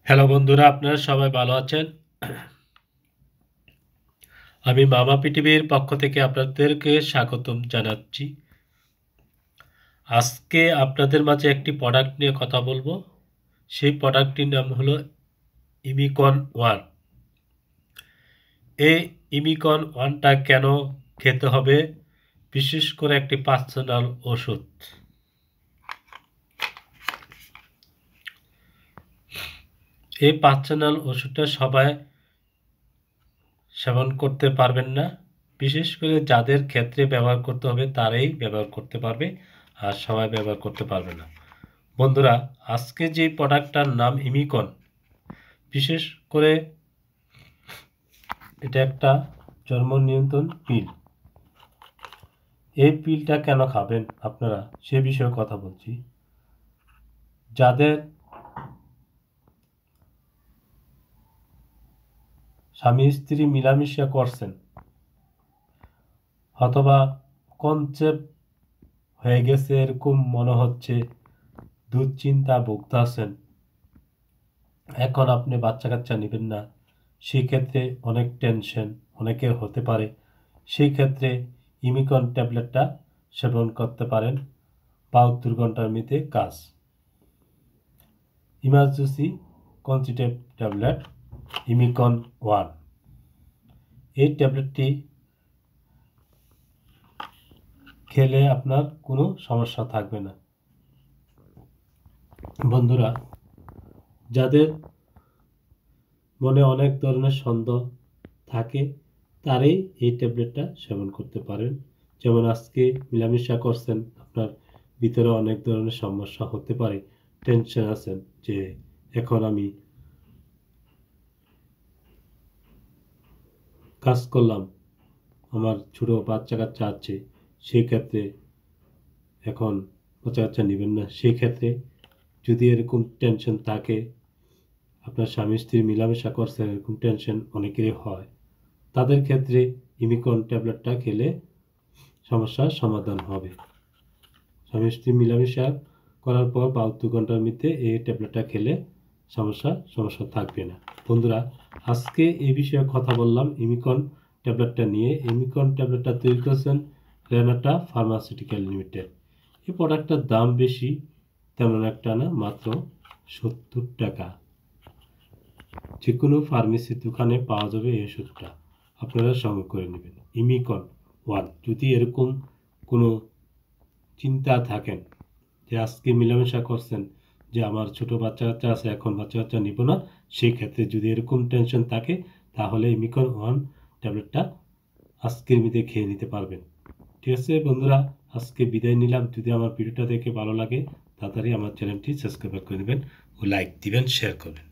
Hello বন্ধুরা, আপনারা সবাই ভালো আছেন? আমি মামা পৃথিবীর পক্ষ থেকে আপনাদেরকে স্বাগতম জানাচ্ছি। আজকে আপনাদের মাঝে একটি প্রোডাক্ট নিয়ে কথা বলবো। সেই প্রোডাক্টটির নাম হলো ইমিকন ওয়ান। এই ইমিকন ওয়ানটা কেন খেতে হবে? বিশেষ করে একটি পার্সোনাল ওষুধ। এই পার্সোনাল ওষুধটা সবাই সেবন করতে পারবেন না। বিশেষ করে যাদের ক্ষেত্রে ব্যবহার করতে হবে তারাই ব্যবহার করতে পারবে, আর সবাই ব্যবহার করতে পারবে না। বন্ধুরা, আজকে যে প্রোডাক্টটার নাম ইমিকন, বিশেষ করে এটা একটা জন্ম নিয়ন্ত্রণ পিল। এই পিলটা কেন খাবেন আপনারা সে বিষয়ে কথা বলছি। যাদের স্বামী স্ত্রী মিলামিশা করছেন অথবা কনসেপ্ট হয়ে গেছে এরকম মনে হচ্ছে, দুশ্চিন্তা ভুগতেছেন, এখন আপনি বাচ্চা কাচ্চা নেবেন না, সেই ক্ষেত্রে অনেক টেনশন অনেকের হতে পারে। সেই ক্ষেত্রে ইমিকন ট্যাবলেটটা সেবন করতে পারেন। 72 ঘন্টার মধ্যে কাজ। ইমার্জেন্সি কনসিটেভ ট্যাবলেট ইমিকন ওয়ান। এই ট্যাবলেটটি খেলে আপনার কোনো সমস্যা থাকবে না। বন্ধুরা, যাদের মনে অনেক ধরনের সন্দেহ থাকে তারাই এই ট্যাবলেটটা সেবন করতে পারেন। যেমন আজকে মিলামিশা করছেন, আপনার ভিতরে অনেক ধরনের সমস্যা হতে পারে, টেনশন আছেন যে এখন আমি কাজ করলাম, আমার ছোট বাচ্চা কাচ্চা আছে, সেই ক্ষেত্রে এখন বাচ্চা কাচ্চা নেবেন না। সেই ক্ষেত্রে যদি এরকম টেনশন থাকে, আপনার স্বামী স্ত্রী মিলামেশা করছেন, এরকম টেনশন অনেকেরই হয়, তাদের ক্ষেত্রে ইমিকন ট্যাবলেটটা খেলে সমস্যার সমাধান হবে। স্বামী স্ত্রী মিলামেশা করার পর 72 ঘন্টার মধ্যে এই ট্যাবলেটটা খেলে সমস্যা থাকবে না। বন্ধুরা, আজকে এই বিষয়ে কথা বললাম ইমিকন ট্যাবলেটটা নিয়ে। ইমিকন ট্যাবলেটটা তৈরি করেছেন রেনাটা ফার্মাসিউটিক্যাল লিমিটেড। এই প্রোডাক্টটার দাম বেশি তেমন একটা না, মাত্র 70 টাকা। যে কোনো ফার্মেসির দোকানে পাওয়া যাবে এই ওষুধটা, আপনারা সংগ্রহ করে নেবেন। ইমিকন ওয়ান। যদি এরকম কোনো চিন্তা থাকেন যে আজকে মিলামেশা করছেন যে আমার ছোট বাচ্চা কাচ্চা আছে, এখন বাচ্চা কাচ্চা নিব না, সেই ক্ষেত্রে যদি এরকম টেনশন থাকে তাহলে ইমিকন ওয়ান ট্যাবলেটটা আজকের মধ্যে খেয়ে নিতে পারবেন। ঠিক আছে বন্ধুরা, আজকে বিদায় নিলাম। যদি আমার ভিডিওটা দেখে ভালো লাগে তাড়াতাড়ি আমার চ্যানেলটি সাবস্ক্রাইব করে দেবেন ও লাইক দিবেন, শেয়ার করবেন।